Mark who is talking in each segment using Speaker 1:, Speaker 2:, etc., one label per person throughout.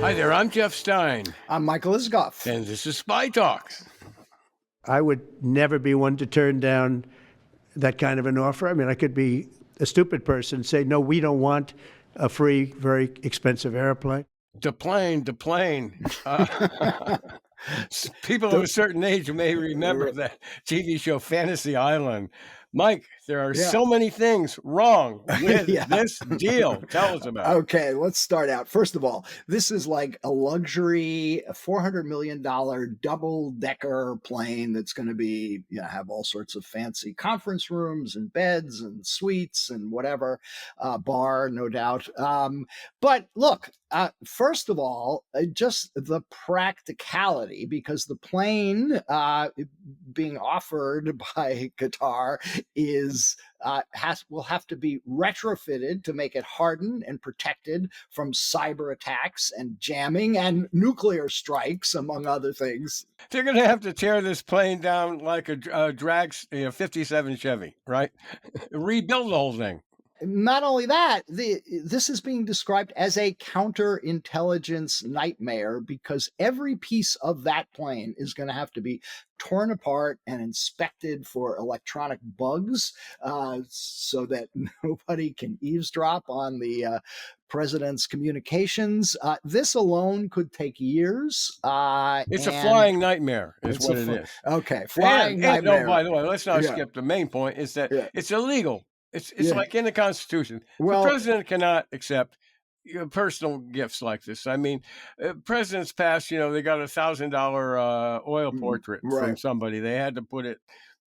Speaker 1: Hi there, I'm Jeff Stein,
Speaker 2: I'm Michael Isgoff.
Speaker 1: and this is Spy Talk.
Speaker 3: I would never be one to turn down that kind of an offer. I mean, I could be a stupid person and say, no, we don't want a free, very expensive airplane.
Speaker 1: The plane. People of a certain age may remember that TV show Fantasy Island. Mike, there are so many things wrong with this deal. Tell us about it.
Speaker 2: Okay, let's start out. First of all, this is like a luxury $400 million double-decker plane that's going to be, have all sorts of fancy conference rooms and beds and suites and whatever, bar, no doubt. But look, first of all, just the practicality, because the plane being offered by Qatar will have to be retrofitted to make it hardened and protected from cyber attacks and jamming and nuclear strikes, among other things.
Speaker 1: They're going to have to tear this plane down like a drag 57 Chevy, right? Rebuild the whole thing.
Speaker 2: Not only that, this is being described as a counterintelligence nightmare, because every piece of that plane is going to have to be torn apart and inspected for electronic bugs, so that nobody can eavesdrop on the president's communications. This alone could take years.
Speaker 1: It's a flying nightmare, is what it is.
Speaker 2: Okay, flying nightmare.
Speaker 1: No, by the way, let's not skip the main point, is that it's illegal. It's like in the Constitution. Well, the president cannot accept personal gifts like this. I mean, presidents passed, they got $1,000 oil portrait from somebody. They had to put it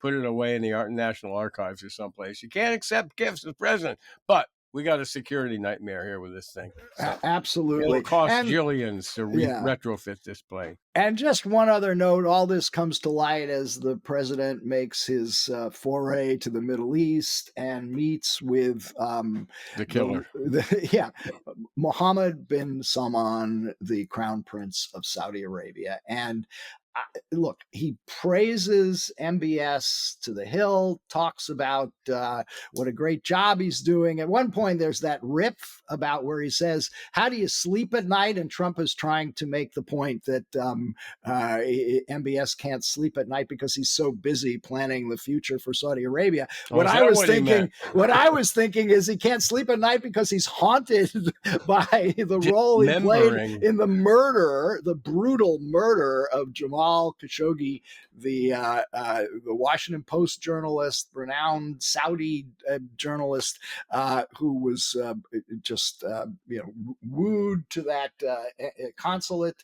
Speaker 1: away in the National Archives or someplace. You can't accept gifts as president, but we got a security nightmare here with this thing. So
Speaker 2: absolutely.
Speaker 1: It'll cost jillions to retrofit this plane.
Speaker 2: And just one other note, all this comes to light as the president makes his foray to the Middle East and meets with
Speaker 1: the killer.
Speaker 2: Mohammed bin Salman, the crown prince of Saudi Arabia. And look, he praises MBS to the hill, talks about what a great job he's doing. At one point, there's that riff about where he says, how do you sleep at night? And Trump is trying to make the point that MBS can't sleep at night because he's so busy planning the future for Saudi Arabia. What I was thinking is he can't sleep at night because he's haunted by the role he played in the brutal murder of Jamal Khashoggi, the Washington Post journalist, renowned Saudi journalist, who was just wooed to that consulate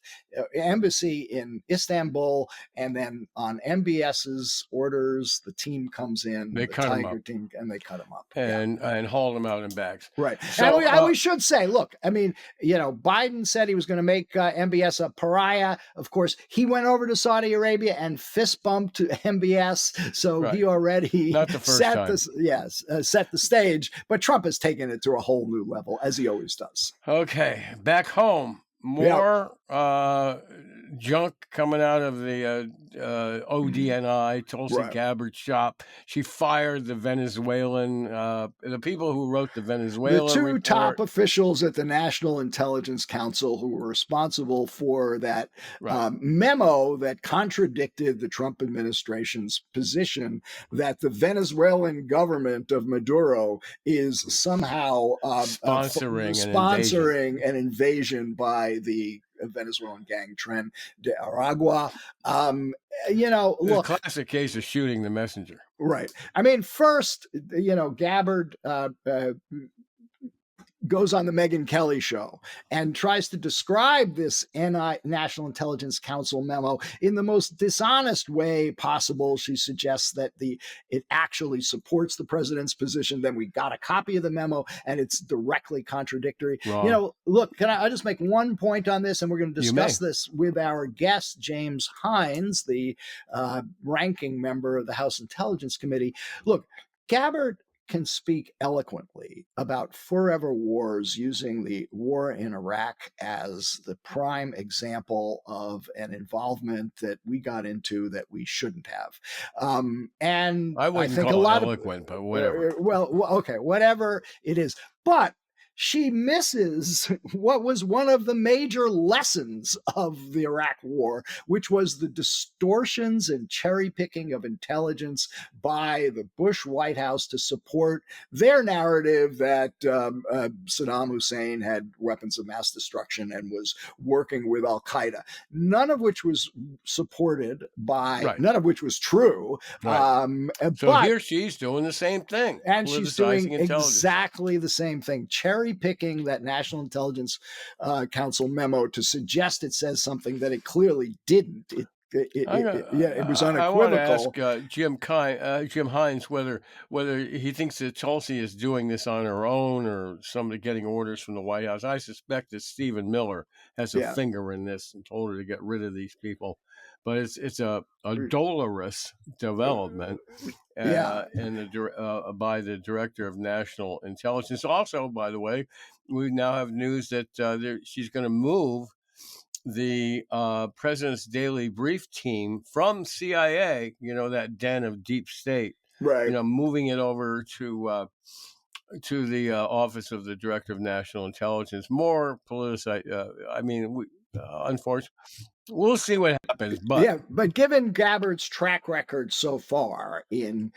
Speaker 2: embassy in Istanbul, and then on MBS's orders, the team comes in,
Speaker 1: the Tiger
Speaker 2: team, and they cut him up
Speaker 1: and hauled him out in bags.
Speaker 2: Right. So, and we should say, look, I mean, Biden said he was going to make MBS a pariah. Of course, he went over to Saudi Arabia and fist bumped MBS, so he already set the stage. But Trump has taken it to a whole new level, as he always does.
Speaker 1: Okay, back home, more junk coming out of the ODNI, Tulsi Gabbard shop. She fired the Venezuelan, the people who wrote the Venezuelan
Speaker 2: The two
Speaker 1: report.
Speaker 2: top officials at the National Intelligence Council who were responsible for that memo that contradicted the Trump administration's position that the Venezuelan government of Maduro is somehow sponsoring an invasion by the Venezuelan gang Tren de Aragua.
Speaker 1: The classic case of shooting the messenger.
Speaker 2: Right. I mean, first, Gabbard goes on the Megyn Kelly show and tries to describe this National Intelligence Council memo in the most dishonest way possible. She suggests that it actually supports the president's position. Then we got a copy of the memo and it's directly contradictory.
Speaker 1: Wrong.
Speaker 2: Look, I'll just make one point on this, and we're going to discuss this with our guest, James Hines, the ranking member of the House Intelligence Committee. Look, Gabbard can speak eloquently about forever wars, using the war in Iraq as the prime example of an involvement that we got into that we shouldn't have. And
Speaker 1: I wouldn't
Speaker 2: think
Speaker 1: call
Speaker 2: a lot
Speaker 1: it eloquent, but whatever.
Speaker 2: Well, okay, whatever it is. But she misses what was one of the major lessons of the Iraq War, which was the distortions and cherry picking of intelligence by the Bush White House to support their narrative that Saddam Hussein had weapons of mass destruction and was working with Al Qaeda. None of which was supported by, none of which was true.
Speaker 1: So here she's doing the same thing.
Speaker 2: And she's doing exactly the same thing, cherry picking that National Intelligence Council memo to suggest it says something that it clearly didn't. It was unequivocal.
Speaker 1: I want to ask Jim Hines whether he thinks that Tulsi is doing this on her own or somebody getting orders from the White House. I suspect that Stephen Miller has a finger in this and told her to get rid of these people. But it's a dolorous development by the Director of National Intelligence. Also, by the way, we now have news that she's going to move the president's daily brief team from CIA, that den of deep state, moving it over to the office of the Director of National Intelligence. More politicized. Unfortunately, we'll see what happens.
Speaker 2: But given Gabbard's track record so far in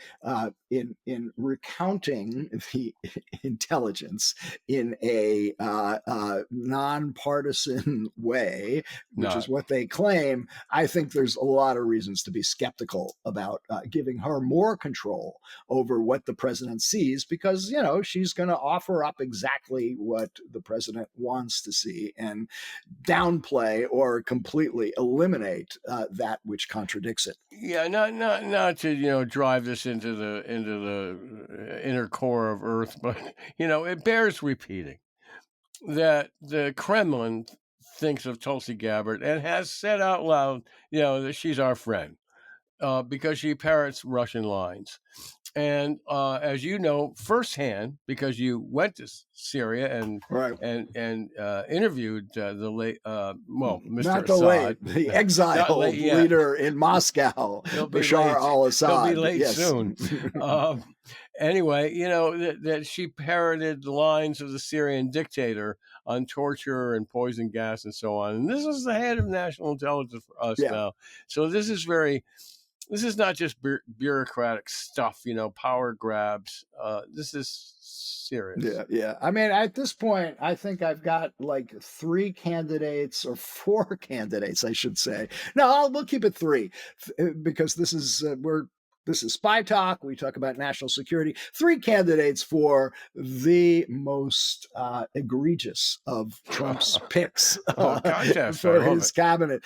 Speaker 2: recounting the intelligence in a nonpartisan way, which is what they claim, I think there's a lot of reasons to be skeptical about giving her more control over what the president sees, because she's going to offer up exactly what the president wants to see and downplay or completely eliminate that which contradicts it.
Speaker 1: Yeah, not to drive this into the inner core of Earth, but it bears repeating that the Kremlin thinks of Tulsi Gabbard and has said out loud, that she's our friend because she parrots Russian lines. And as you know firsthand, because you went to Syria and interviewed the late,
Speaker 2: the exiled leader in Moscow, Bashar al-Assad.
Speaker 1: He'll be late soon. Anyway, that she parroted the lines of the Syrian dictator on torture and poison gas and so on. And this is the head of national intelligence for us now. So this is not just bureaucratic stuff, power grabs. This is serious.
Speaker 2: Yeah. I mean, at this point, I think I've got like 3 candidates or 4 candidates, I should say. No, we'll keep it 3 because this is Spy Talk. We talk about national security. 3 candidates for the most egregious of Trump's picks for his cabinet.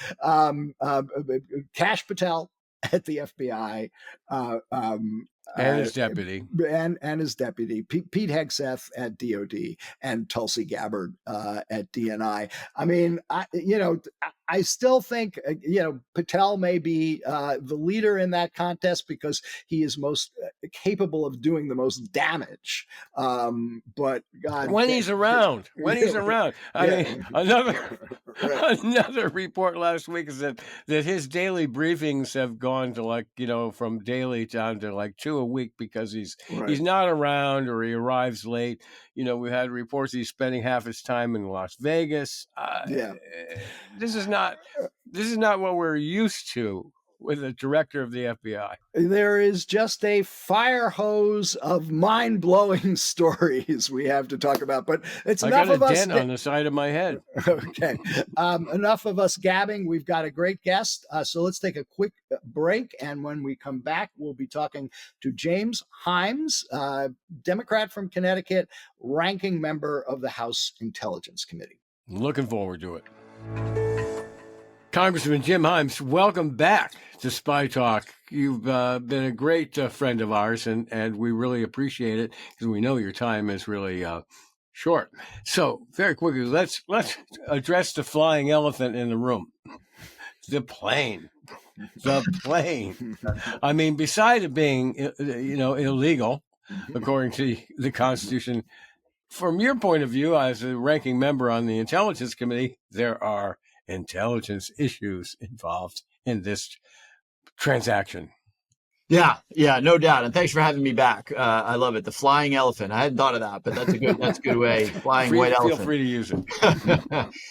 Speaker 2: Kash Patel at the FBI,
Speaker 1: and his deputy,
Speaker 2: and his deputy, Pete Hegseth at DOD, and Tulsi Gabbard at DNI. I mean, I still think Patel may be the leader in that contest because he is most capable of doing the most damage. But God,
Speaker 1: when he's around, I mean, another report last week is that his daily briefings have gone to from daily down to 2 a week because he's not around or he arrives late. We had reports he's spending half his time in Las Vegas. This is not what we're used to with the director of the FBI.
Speaker 2: There is just a fire hose of mind-blowing stories we have to talk about, but it's enough of us.
Speaker 1: I got a dent on the side of my head.
Speaker 2: Okay. Enough of us gabbing. We've got a great guest. So let's take a quick break. And when we come back, we'll be talking to James Hines, Democrat from Connecticut, ranking member of the House Intelligence Committee.
Speaker 1: Looking forward to it. Congressman Jim Hines, welcome back to Spy Talk. You've been a great friend of ours, and we really appreciate it because we know your time is really short. So, very quickly, let's address the flying elephant in the room, the plane. The plane. I mean, beside it being illegal, according to the Constitution, from your point of view as a ranking member on the Intelligence Committee, there are intelligence issues involved in this transaction.
Speaker 4: Yeah, no doubt. And thanks for having me back. I love it. The flying elephant. I hadn't thought of that, but that's a good way. Flying white elephant.
Speaker 1: Feel free to use it.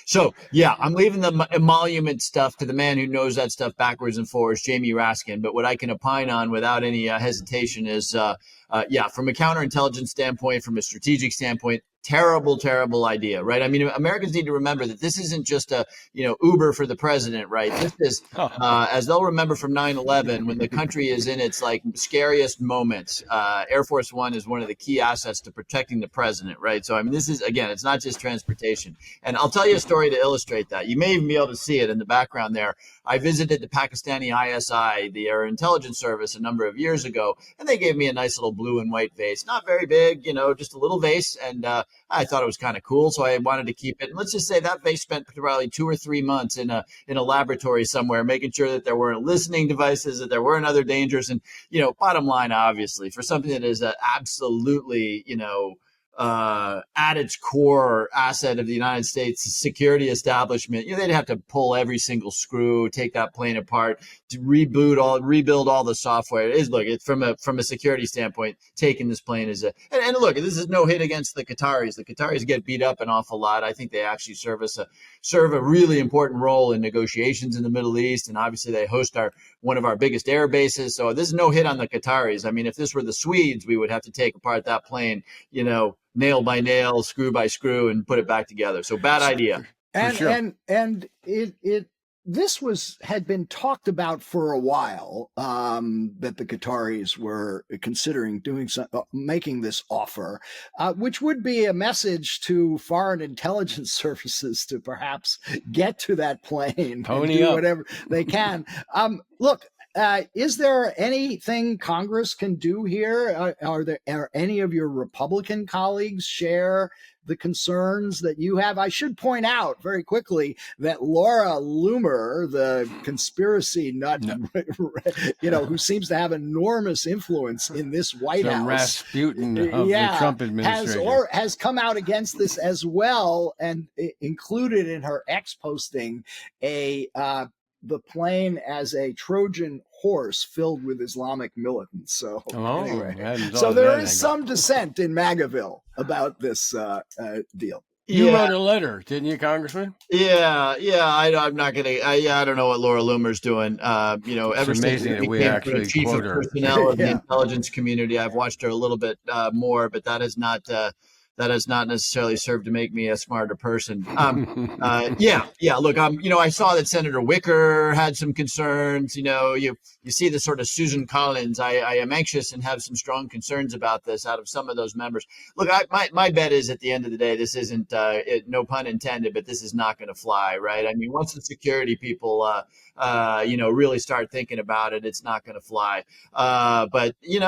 Speaker 4: So yeah, I'm leaving the emolument stuff to the man who knows that stuff backwards and forwards, Jamie Raskin. But what I can opine on without any hesitation is, from a counterintelligence standpoint, from a strategic standpoint, terrible idea, right? I mean, Americans need to remember that this isn't just a, Uber for the president, right? This is, as they'll remember from 9/11, when the country is in its like scariest moments, Air Force One is one of the key assets to protecting the president, right? So, I mean, this is, again, it's not just transportation. And I'll tell you a story to illustrate that. You may even be able to see it in the background there. I visited the Pakistani ISI, the Air Intelligence Service, a number of years ago, and they gave me a nice little blue and white vase. Not very big, just a little vase. And I thought it was kind of cool, so I wanted to keep it. And let's just say that vase spent probably 2 or 3 months in a laboratory somewhere, making sure that there weren't listening devices, that there weren't other dangers. And, bottom line, obviously, for something that is absolutely, at its core asset of the United States security establishment, they'd have to pull every single screw, take that plane apart, to rebuild all the software. It's from a security standpoint, taking this plane is and look, this is no hit against the Qataris. The Qataris get beat up an awful lot. I think they actually serve a really important role in negotiations in the Middle East, and obviously they host one of our biggest air bases. So this is no hit on the Qataris. I mean, if this were the Swedes, we would have to take apart that plane, nail by nail, screw by screw, and put it back together. So bad idea.
Speaker 2: And this had been talked about for a while, that the Qataris were considering making this offer, which would be a message to foreign intelligence services to perhaps get to that plane and do whatever they can. Look, is there anything Congress can do here? Are any of your Republican colleagues share the concerns that you have? I should point out very quickly that Laura Loomer, the conspiracy nut, who seems to have enormous influence in this White House,
Speaker 1: Rasputin of the Trump administration,
Speaker 2: has come out against this as well, and included in her X posting the plane as a Trojan horse filled with Islamic militants. So anyway, so there is some dissent in MAGAville about this deal.
Speaker 1: You wrote a letter, didn't you, Congressman?
Speaker 4: Yeah. I'm not gonna. I don't know what Laura Loomer's doing. Ever since we actually chief of personnel of the intelligence community, I've watched her a little bit more, but that has not necessarily served to make me a smarter person. Look, I saw that Senator Wicker had some concerns. You see the sort of Susan Collins. I am anxious and have some strong concerns about this out of some of those members. Look, my bet is at the end of the day, this isn't, no pun intended, but this is not going to fly, right? I mean, once the security people, really start thinking about it, it's not going to fly. But you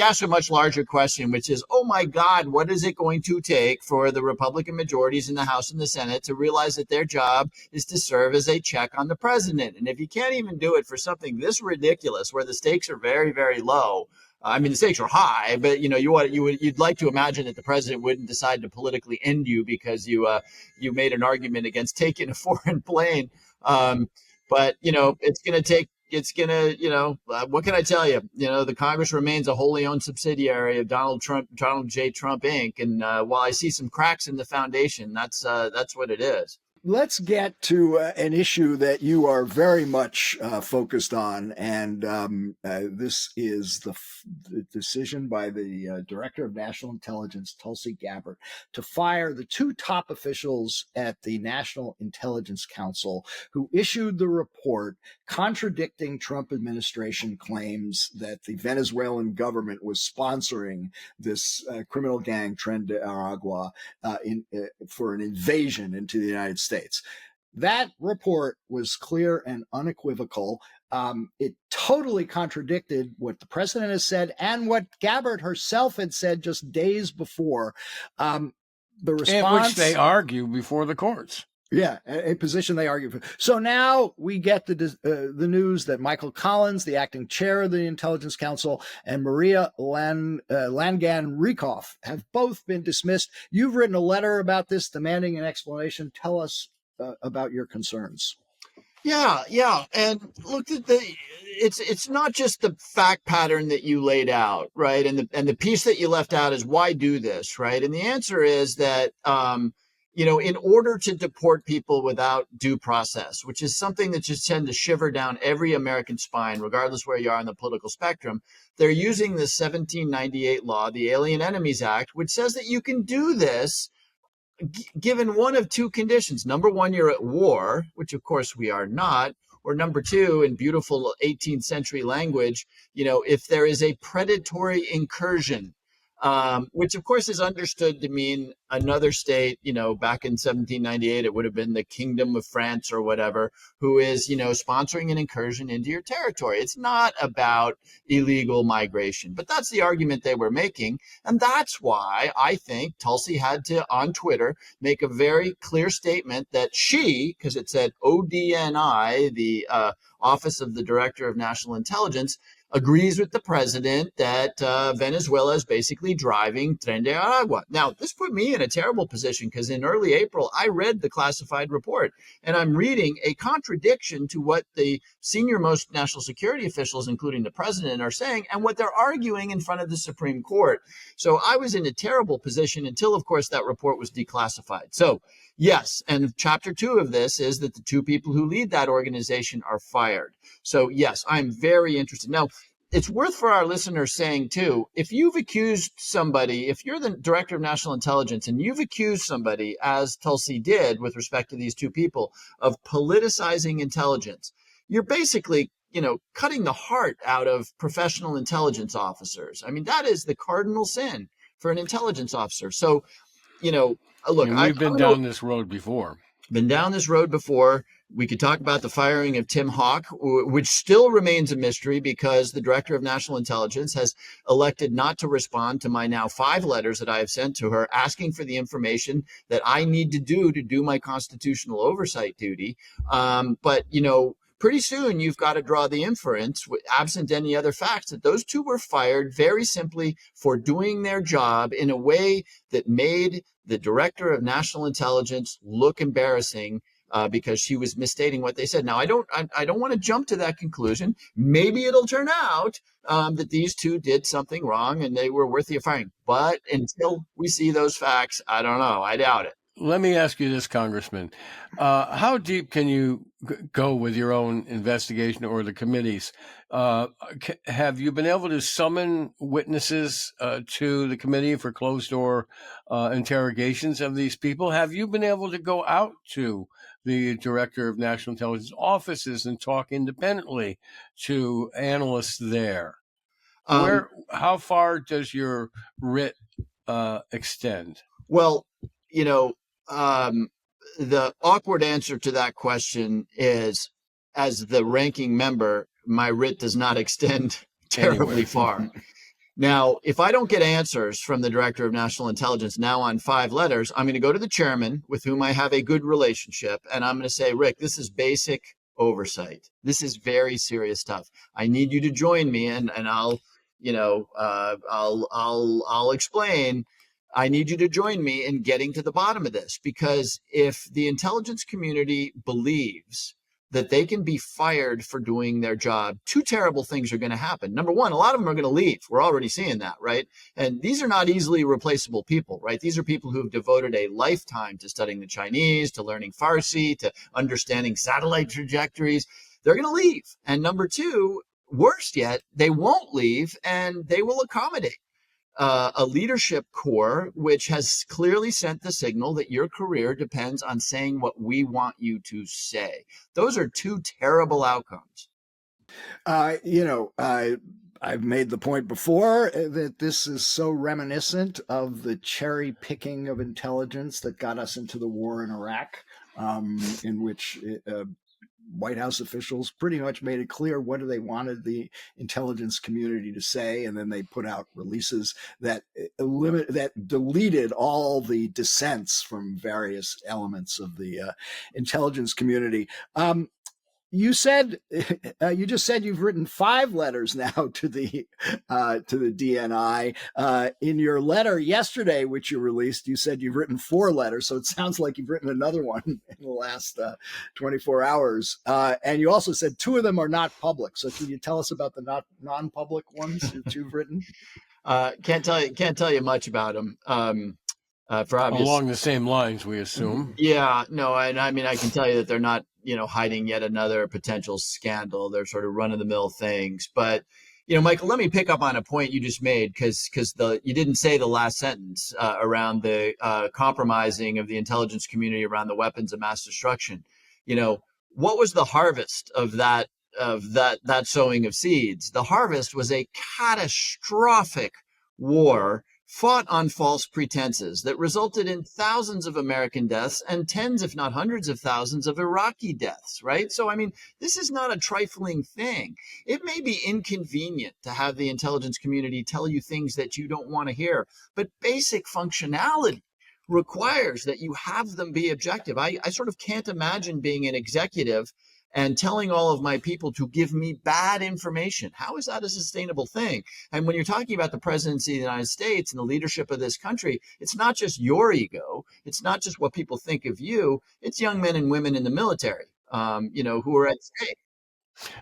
Speaker 4: ask a much larger question, which is, oh my God, what is it going to take for the Republican majorities in the House and the Senate to realize that their job is to serve as a check on the president? And if you can't even do it for something this ridiculous, where the stakes are very, very low, I mean, the stakes are high, but you'd like to imagine that the president wouldn't decide to politically end you because you made an argument against taking a foreign plane. But it's going to take. It's going to, what can I tell you? The Congress remains a wholly owned subsidiary of Donald J. Trump, Inc. And while I see some cracks in the foundation, that's what it is.
Speaker 2: Let's get to an issue that you are very much focused on, and this is the decision by the Director of National Intelligence, Tulsi Gabbard, to fire the 2 top officials at the National Intelligence Council who issued the report contradicting Trump administration claims that the Venezuelan government was sponsoring this criminal gang Tren de Aragua for an invasion into the United States. That report was clear and unequivocal. It totally contradicted what the president has said and what Gabbard herself had said just days before. The response,
Speaker 1: which they argue before the courts.
Speaker 2: Yeah, a position they argue for. So now we get the news that Michael Collins, the acting chair of the Intelligence Council, and Maria Langan-Rikoff have both been dismissed. You've written a letter about this demanding an explanation. Tell us about your concerns.
Speaker 4: Yeah. And look, it's not just the fact pattern that you laid out, right? And the piece that you left out is why do this, right? And the answer is that in order to deport people without due process, which is something that just tend to shiver down every American spine, regardless where you are on the political spectrum, they're using the 1798 law, the Alien Enemies Act, which says that you can do this given one of two conditions. Number one, you're at war, which of course we are not. Or number two, in beautiful 18th century language, if there is a predatory incursion, which of course is understood to mean another state, back in 1798, it would have been the Kingdom of France or whatever, who is, sponsoring an incursion into your territory. It's not about illegal migration, but that's the argument they were making. And that's why I think Tulsi had to, on Twitter, make a very clear statement that she, because it said ODNI, the Office of the Director of National Intelligence, agrees with the president that Venezuela is basically driving Tren de Aragua. Now, this put me in a terrible position because in early April, I read the classified report and I'm reading a contradiction to what the senior-most national security officials, including the president, are saying and what they're arguing in front of the Supreme Court. So I was in a terrible position until, of course, that report was declassified. So yes, and chapter 2 of this is that the two people who lead that organization are fired. So yes, I'm very interested. Now, it's worth for our listeners saying too, if you've accused somebody, if you're the director of national intelligence and you've accused somebody, as Tulsi did with respect to these two people, of politicizing intelligence, you're basically, cutting the heart out of professional intelligence officers. I mean, that is the cardinal sin for an intelligence officer. So, look,
Speaker 1: and we've been down this road before.
Speaker 4: Been down this road before. We could talk about the firing of Tim Hawk, which still remains a mystery because the director of national intelligence has elected not to respond to my now 5 letters that I have sent to her asking for the information that I need to do my constitutional oversight duty. But, pretty soon you've got to draw the inference, absent any other facts, that those two were fired very simply for doing their job in a way that made the director of national intelligence look embarrassing because she was misstating what they said. Now, I don't want to jump to that conclusion. Maybe it'll turn out that these two did something wrong and they were worthy of firing. But until we see those facts, I don't know. I doubt it.
Speaker 1: Let me ask you this, Congressman. How deep can you go with your own investigation or the committee's? Have you been able to summon witnesses to the committee for closed-door interrogations of these people? Have you been able to go out to the Director of National Intelligence offices and talk independently to analysts there? How far does your writ extend?
Speaker 4: Well, the awkward answer to that question is, as the ranking member, my writ does not extend terribly far. Now, if I don't get answers from the Director of National Intelligence now on 5 letters, I'm going to go to the chairman with whom I have a good relationship. And I'm going to say, Rick, this is basic oversight. This is very serious stuff. I need you to join me and I'll explain. I need you to join me in getting to the bottom of this, because if the intelligence community believes that they can be fired for doing their job, 2 terrible things are going to happen. Number one, a lot of them are going to leave. We're already seeing that, right? And these are not easily replaceable people, right? These are people who have devoted a lifetime to studying the Chinese, to learning Farsi, to understanding satellite trajectories. They're going to leave. And number 2, worst yet, they won't leave and they will accommodate a leadership core, which has clearly sent the signal that your career depends on saying what we want you to say. Those are 2 terrible outcomes.
Speaker 2: I've made the point before that this is so reminiscent of the cherry picking of intelligence that got us into the war in Iraq, in which White House officials pretty much made it clear what they wanted the intelligence community to say, and then they put out releases that deleted all the dissents from various elements of the intelligence community. You said you just said you've written 5 letters now to the DNI. In your letter yesterday, which you released, you said you've written 4 letters. So it sounds like you've written another one in the last 24 hours. And you also said 2 of them are not public. So can you tell us about the non-public ones that you've written?
Speaker 4: Can't tell you much about them. For obvious,
Speaker 1: along the same lines, we assume.
Speaker 4: Yeah, no, and I mean, I can tell you that they're not, hiding yet another potential scandal. They're sort of run-of-the-mill things. But, Michael, let me pick up on a point you just made, because you didn't say the last sentence around the compromising of the intelligence community around the weapons of mass destruction. What was the harvest of that sowing of seeds? The harvest was a catastrophic war fought on false pretenses that resulted in thousands of American deaths and tens, if not hundreds of thousands of Iraqi deaths, right? So, I mean, this is not a trifling thing. It may be inconvenient to have the intelligence community tell you things that you don't want to hear, but basic functionality requires that you have them be objective. I sort of can't imagine being an executive and telling all of my people to give me bad information. How is that a sustainable thing? And when you're talking about the presidency of the United States and the leadership of this country, it's not just your ego. It's not just what people think of you. It's young men and women in the military, who are at stake.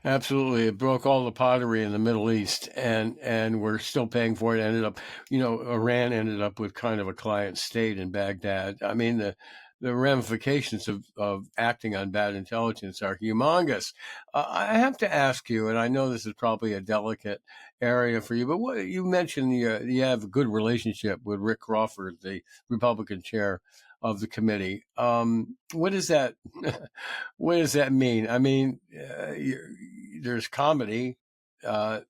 Speaker 1: Absolutely. It broke all the pottery in the Middle East, and we're still paying for it. Ended up, Iran ended up with kind of a client state in Baghdad. I mean, the ramifications of acting on bad intelligence are humongous. I have to ask you, and I know this is probably a delicate area for you, but what you mentioned, you have a good relationship with Rick Crawford, the Republican chair of the committee. What does that what does that mean? I mean, there's comedy, comity,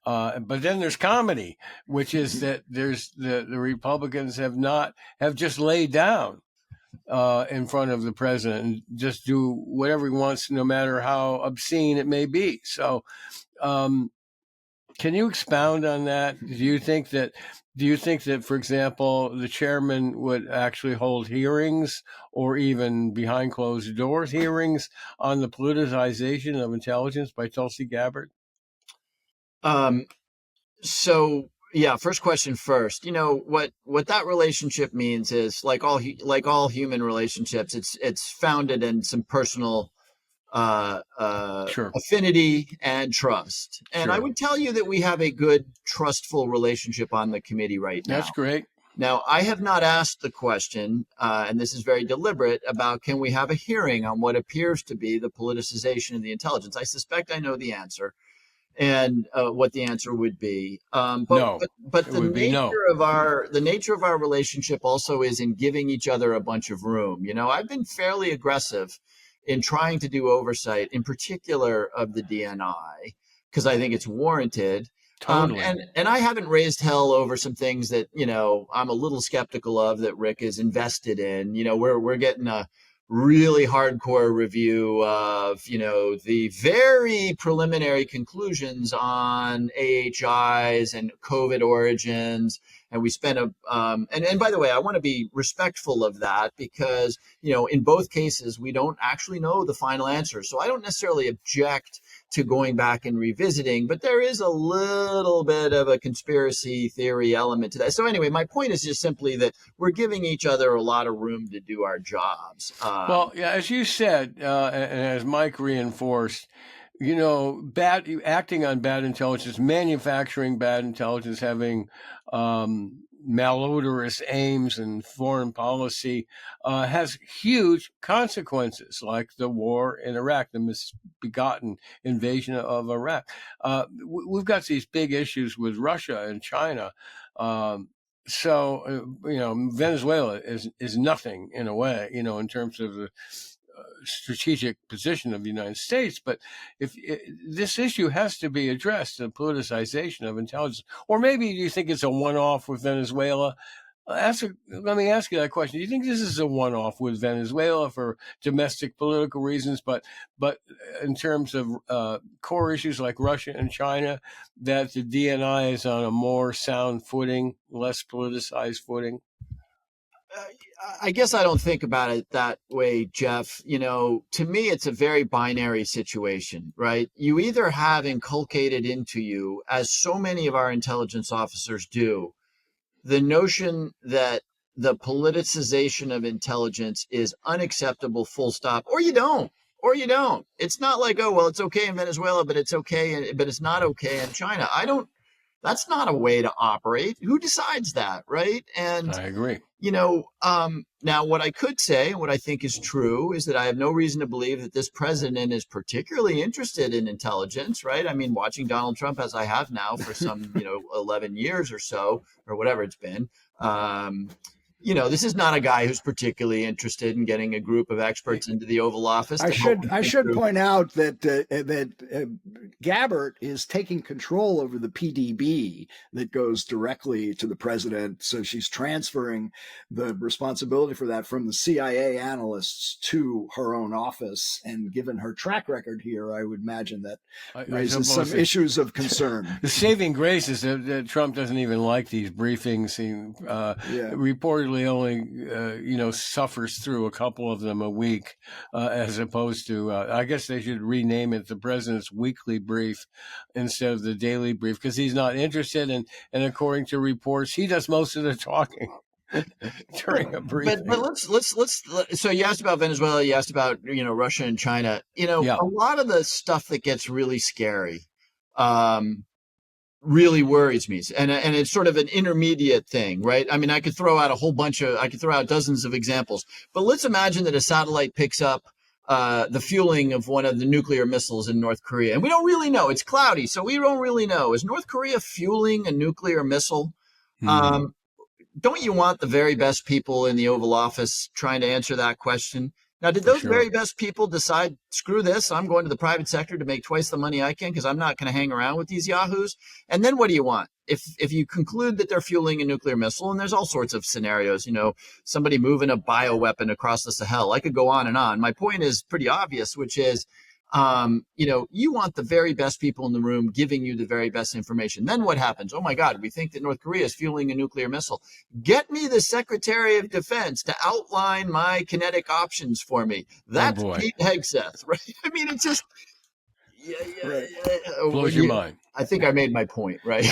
Speaker 1: but then there's comedy, which is that there's the Republicans have just laid down in front of the president and just do whatever he wants, no matter how obscene it may be. So, can you expound on that? Do you think that, for example, the chairman would actually hold hearings or even behind closed doors hearings on the politicization of intelligence by Tulsi Gabbard?
Speaker 4: So yeah, first question first. What that relationship means is, like all human relationships, it's founded in some personal
Speaker 1: Sure.
Speaker 4: affinity and trust. And
Speaker 1: Sure.
Speaker 4: I would tell you that we have a good, trustful relationship on the committee right now.
Speaker 1: That's great.
Speaker 4: Now, I have not asked the question, and this is very deliberate, about can we have a hearing on what appears to be the politicization of the intelligence. I suspect I know the answer, and what the answer would be. But the nature of our relationship also is in giving each other a bunch of room. I've been fairly aggressive in trying to do oversight, in particular of the DNI, because I think it's warranted.
Speaker 1: Totally.
Speaker 4: And I haven't raised hell over some things that, I'm a little skeptical of that Rick is invested in. We're getting a really hardcore review of, the very preliminary conclusions on AHIs and COVID origins. And we spent and by the way, I want to be respectful of that because, in both cases, we don't actually know the final answer. So I don't necessarily object to going back and revisiting, but there is a little bit of a conspiracy theory element to that. So anyway, my point is just simply that we're giving each other a lot of room to do our jobs.
Speaker 1: Well, yeah, as you said, and as Mike reinforced, acting on bad intelligence, manufacturing bad intelligence, having malodorous aims in foreign policy has huge consequences, like the war in Iraq, the misbegotten invasion of Iraq. We've got these big issues with Russia and China. Venezuela is nothing in a way, in terms of the strategic position of the United States. But this issue has to be addressed, the politicization of intelligence, or maybe you think it's a one-off with Venezuela. Let me ask you that question. Do you think this is a one-off with Venezuela for domestic political reasons, but in terms of core issues like Russia and China, that the DNI is on a more sound footing, less politicized footing?
Speaker 4: I guess I don't think about it that way, Jeff. To me, it's a very binary situation, right? You either have inculcated into you, as so many of our intelligence officers do, the notion that the politicization of intelligence is unacceptable, full stop, or you don't. Or you don't. It's not like, oh, well, it's okay in Venezuela, but it's not okay in China. That's not a way to operate. Who decides that, right? And
Speaker 1: I agree.
Speaker 4: Now what I could say, what I think is true, is that I have no reason to believe that this president is particularly interested in intelligence, right? I mean, watching Donald Trump, as I have now for some, 11 years or so, or whatever it's been, this is not a guy who's particularly interested in getting a group of experts into the Oval Office.
Speaker 2: I should point out that Gabbard is taking control over the PDB that goes directly to the president. So she's transferring the responsibility for that from the CIA analysts to her own office. And given her track record here, I would imagine that raises some issues of concern.
Speaker 1: The saving grace is that Trump doesn't even like these briefings. He reportedly only suffers through a couple of them a week, as opposed to I guess they should rename it the president's weekly brief instead of the daily brief, because he's not interested, and according to reports, he does most of the talking during a briefing.
Speaker 4: But let's so you asked about Venezuela, you asked about Russia and China. A lot of the stuff that gets really scary really worries me. And it's sort of an intermediate thing, right? I mean, I could throw out dozens of examples, but let's imagine that a satellite picks up the fueling of one of the nuclear missiles in North Korea. And we don't really know. It's cloudy, so we don't really know. Is North Korea fueling a nuclear missile? Mm-hmm. Don't you want the very best people in the Oval Office trying to answer that question? Now, did those very best people decide, screw this, I'm going to the private sector to make twice the money I can because I'm not going to hang around with these yahoos? And then what do you want? If you conclude that they're fueling a nuclear missile, and there's all sorts of scenarios, somebody moving a bioweapon across the Sahel, I could go on and on. My point is pretty obvious, which is, you want the very best people in the room giving you the very best information. Then what happens? Oh my God, we think that North Korea is fueling a nuclear missile. Get me the Secretary of Defense to outline my kinetic options for me. That's Pete Hegseth, right? I mean, it's just
Speaker 1: blows your mind.
Speaker 4: I think I made my point, right?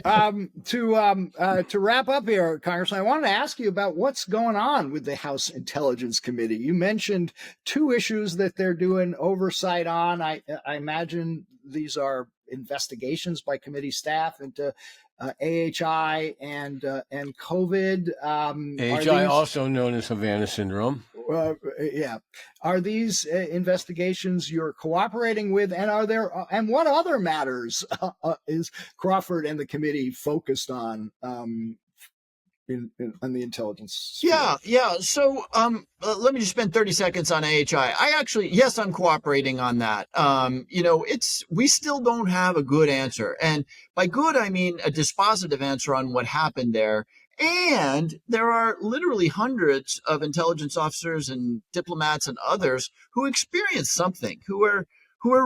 Speaker 2: To wrap up here, Congressman, I wanted to ask you about what's going on with the House Intelligence Committee. You mentioned two issues that they're doing oversight on. I imagine these are investigations by committee staff into AHI and COVID.
Speaker 1: AHI, also known as Havana syndrome.
Speaker 2: Are these investigations you're cooperating with, and what other matters is Crawford and the committee focused on in the intelligence sphere?
Speaker 4: So let me just spend 30 seconds on AHI. Yes, I'm cooperating on that. We still don't have a good answer, and by good I mean a dispositive answer on what happened there. And there are literally hundreds of intelligence officers and diplomats and others who experience something, who are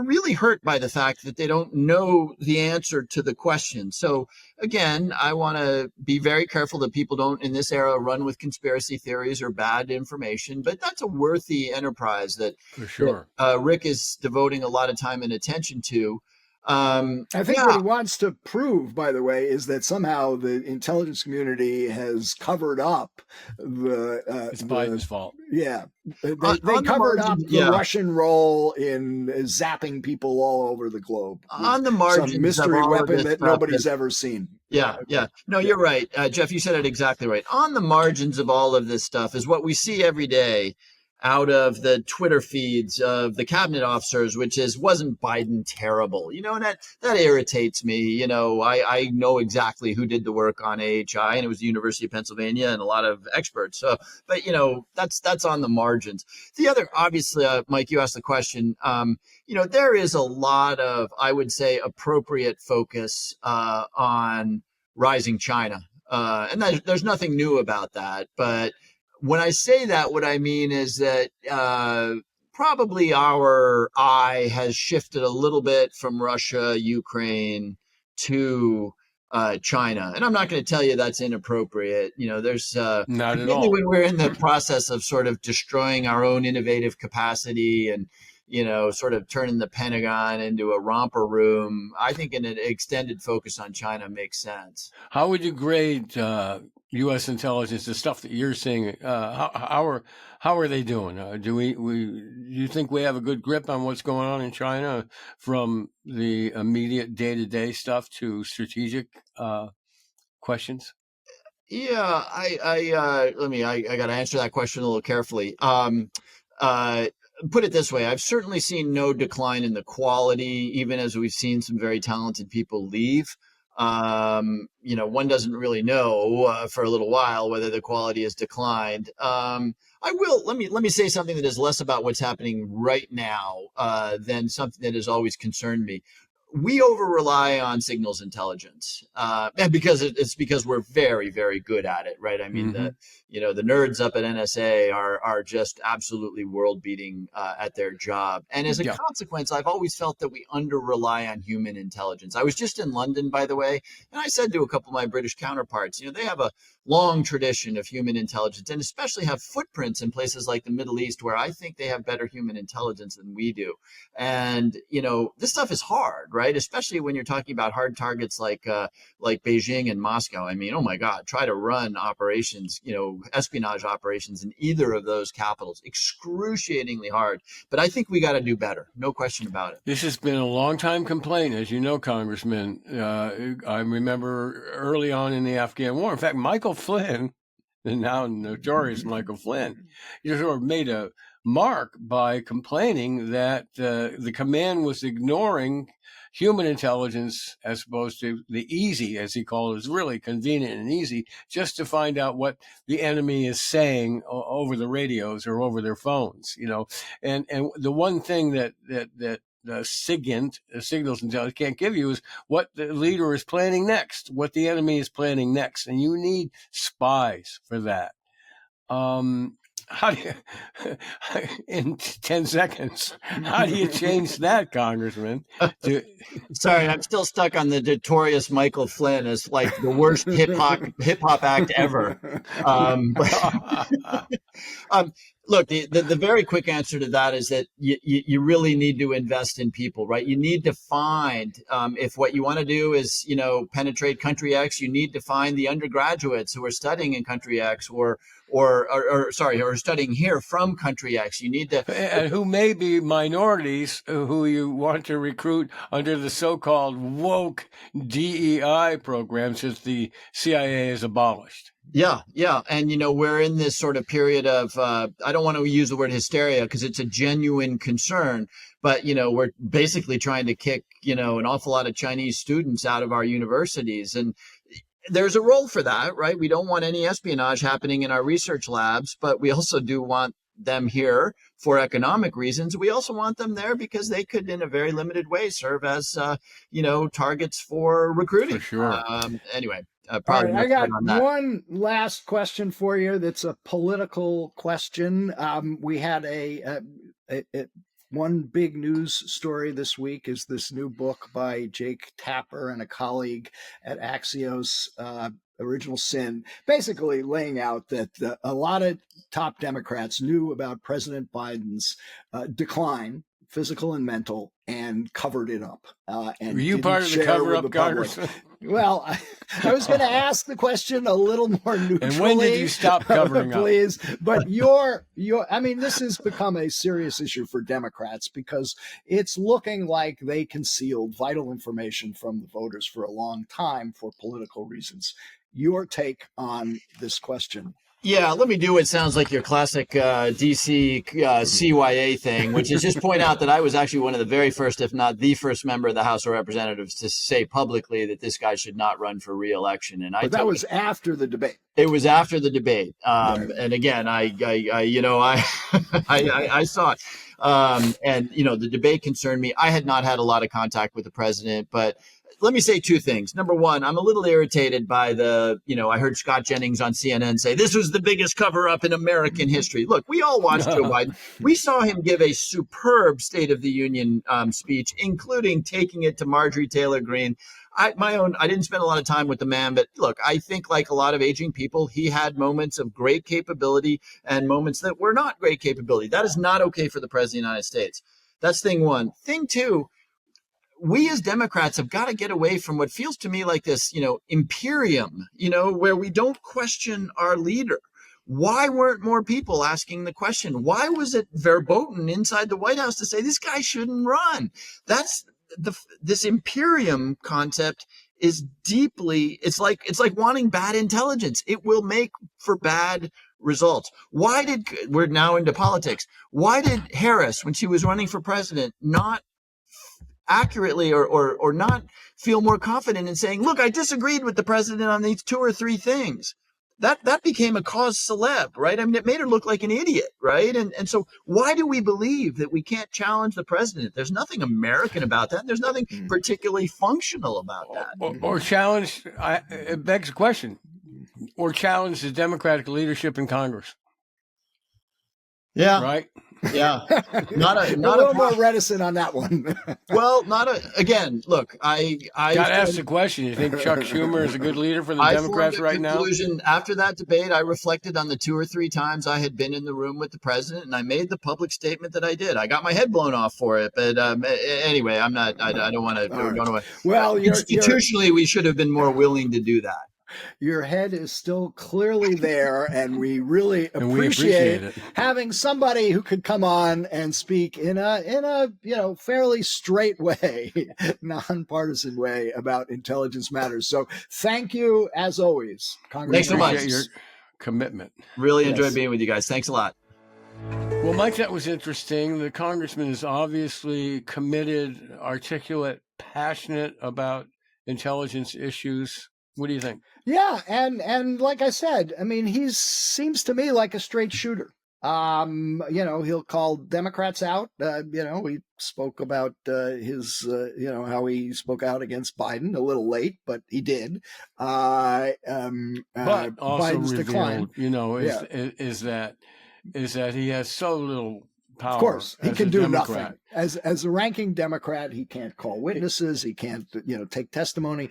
Speaker 4: really hurt by the fact that they don't know the answer to the question. So again, I want to be very careful that people don't in this era run with conspiracy theories or bad information, but that's a worthy enterprise that,
Speaker 1: for sure,
Speaker 4: Rick is devoting a lot of time and attention to.
Speaker 2: I think what he wants to prove, by the way, is that somehow the intelligence community has covered up
Speaker 1: it's Biden's fault.
Speaker 2: Yeah. They covered up the Russian role in zapping people all over the globe.
Speaker 4: On the margins.
Speaker 2: Some mystery weapon that nobody's ever seen.
Speaker 4: Yeah. No, you're right. Jeff, you said it exactly right. On the margins of all of this stuff is what we see every day out of the Twitter feeds of the cabinet officers, which wasn't Biden terrible? And that irritates me. I know exactly who did the work on AHI, and it was the University of Pennsylvania and a lot of experts. So, but that's on the margins. The other, obviously, Mike, you asked the question. There is a lot of, I would say, appropriate focus on rising China, and there's nothing new about that, but when I say that, what I mean is that probably our eye has shifted a little bit from Russia, Ukraine to China. And I'm not going to tell you that's inappropriate. There's
Speaker 1: not at
Speaker 4: particularly
Speaker 1: all.
Speaker 4: when we're in the process of sort of destroying our own innovative capacity and sort of turning the Pentagon into a romper room. I think an extended focus on China makes sense.
Speaker 1: How would you grade U.S. intelligence, the stuff that you're seeing? How are they doing? Do you think we have a good grip on what's going on in China, from the immediate day-to-day stuff to strategic questions?
Speaker 4: Yeah, I got to answer that question a little carefully. Put it this way, I've certainly seen no decline in the quality, even as we've seen some very talented people leave. One doesn't really know for a little while whether the quality has declined. Let me say something that is less about what's happening right now than something that has always concerned me. We over rely on signals intelligence, and because we're very, very good at it, right? I mean, the nerds up at NSA are just absolutely world beating at their job, and as a consequence, I've always felt that we under rely on human intelligence. I was just in London, by the way, and I said to a couple of my British counterparts, they have a long tradition of human intelligence, and especially have footprints in places like the Middle East, where I think they have better human intelligence than we do. And this stuff is hard, right? Especially when you're talking about hard targets like Beijing and Moscow. I mean, oh my God, try to run operations, espionage operations in either of those capitals, excruciatingly hard. But I think we got to do better, no question about it.
Speaker 1: This has been a long time complaint, as you know, Congressman. I remember early on in the Afghan war. In fact, Michael Flynn, the now notorious Michael Flynn, sort of made a mark by complaining that the command was ignoring human intelligence as opposed to the easy, as he called it. It's really convenient and easy just to find out what the enemy is saying over the radios or over their phones, And the one thing that the SIGINT, signals intelligence, can't give you is what the leader is planning next, what the enemy is planning next. And you need spies for that. How do you, in 10 seconds, how do you change that, Congressman?
Speaker 4: Sorry, I'm still stuck on the notorious Michael Flynn as like the worst hip hop act ever. Look, the very quick answer to that is that you really need to invest in people, right? You need to find, if what you want to do is, penetrate country X, you need to find the undergraduates who are studying in country X or studying here from country X. You need to,
Speaker 1: and who may be minorities who you want to recruit under the so-called woke DEI programs that the CIA has abolished.
Speaker 4: Yeah. And, we're in this sort of period of, I don't want to use the word hysteria because it's a genuine concern, but, we're basically trying to kick, an awful lot of Chinese students out of our universities. And there's a role for that, right? We don't want any espionage happening in our research labs, but we also do want them here for economic reasons. We also want them there because they could, in a very limited way, serve as, targets for recruiting.
Speaker 1: For sure.
Speaker 4: Anyway.
Speaker 2: All right, I got one last question for you. That's a political question. We had one big news story this week is this new book by Jake Tapper and a colleague at Axios, Original Sin, basically laying out that a lot of top Democrats knew about President Biden's decline, physical and mental, and covered it up. And
Speaker 1: were you part of the cover-up, Congressman?
Speaker 2: Well, I was going to ask the question a little more neutrally.
Speaker 1: And when did you stop covering up?
Speaker 2: Please, but this has become a serious issue for Democrats because it's looking like they concealed vital information from the voters for a long time for political reasons. Your take on this question?
Speaker 4: Yeah, let me do what sounds like your classic DC CYA thing, which is just point out that I was actually one of the very first, if not the first member of the House of Representatives to say publicly that this guy should not run for re-election. And
Speaker 2: but that was after the debate.
Speaker 4: It was after the debate. And again, I saw it. And, the debate concerned me. I had not had a lot of contact with the president, but let me say two things. Number one, I'm a little irritated by I heard Scott Jennings on CNN say this was the biggest cover up in American history. Look, we all watched Joe Biden. We saw him give a superb State of the Union speech, including taking it to Marjorie Taylor Greene. I didn't spend a lot of time with the man, but look, I think like a lot of aging people, he had moments of great capability and moments that were not great capability. That is not okay for the president of the United States. That's thing one. Thing two, we as Democrats have got to get away from what feels to me like this, imperium, where we don't question our leader. Why weren't more people asking the question? Why was it verboten inside the White House to say this guy shouldn't run? This imperium concept is deeply, it's like wanting bad intelligence. It will make for bad results. We're now into politics. Why did Harris, when she was running for president, not accurately or not feel more confident in saying, look, I disagreed with the president on these two or three things? That became a cause celeb, right? I mean, it made her look like an idiot, right? And so why do we believe that we can't challenge the president? There's nothing American about that. There's nothing particularly functional about that.
Speaker 1: Or challenge, it begs the question, or challenge the Democratic leadership in Congress.
Speaker 4: Yeah.
Speaker 1: Right?
Speaker 4: Yeah.
Speaker 2: Not a little more reticent on that one.
Speaker 4: Well, again, look, I
Speaker 1: got to ask the question. You think Chuck Schumer is a good leader for the Democrats right now?
Speaker 4: After that debate, I reflected on the 2 or 3 times I had been in the room with the president, and I made the public statement that I did. I got my head blown off for it, but anyway, I don't want to.
Speaker 2: Well,
Speaker 4: institutionally, we should have been more willing to do that.
Speaker 2: Your head is still clearly there, and we really appreciate having somebody who could come on and speak in a fairly straight way, nonpartisan way about intelligence matters. So thank you as always, Congressman.
Speaker 4: Thanks so much.
Speaker 1: Your commitment.
Speaker 4: Really enjoyed being with you guys. Thanks a lot.
Speaker 1: Well, Mike, that was interesting. The congressman is obviously committed, articulate, passionate about intelligence issues. What do you think?
Speaker 2: Yeah, and like I said, I mean, he seems to me like a straight shooter. He'll call Democrats out. We spoke about his, how he spoke out against Biden a little late, but he did.
Speaker 1: But also
Speaker 2: Biden's
Speaker 1: revealed,
Speaker 2: decline.
Speaker 1: is that he has so little power.
Speaker 2: Of course, he can do
Speaker 1: Democrat.
Speaker 2: nothing. As a ranking Democrat, he can't call witnesses. He can't, take testimony.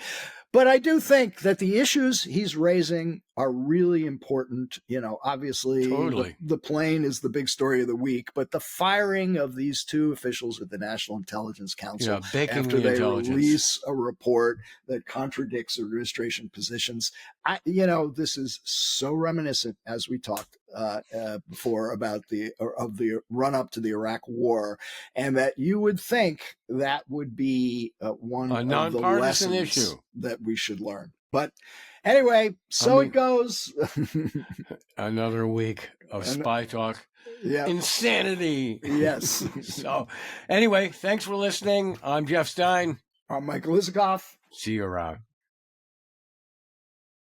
Speaker 2: But I do think that the issues he's raising are really important. Obviously,
Speaker 1: totally.
Speaker 2: The plane is the big story of the week, but the firing of these 2 officials at the National Intelligence Council after they release a report that contradicts administration positions, this is so reminiscent, as we talked before, about the run up to the Iraq War, and that you would think that would be one of the lessons
Speaker 1: issue
Speaker 2: that we should learn. But anyway, it goes.
Speaker 1: Another week of spy talk.
Speaker 2: Yeah.
Speaker 1: Insanity.
Speaker 2: Yes.
Speaker 1: So anyway, thanks for listening. I'm Jeff Stein.
Speaker 2: I'm Michael Isikoff.
Speaker 1: See you around.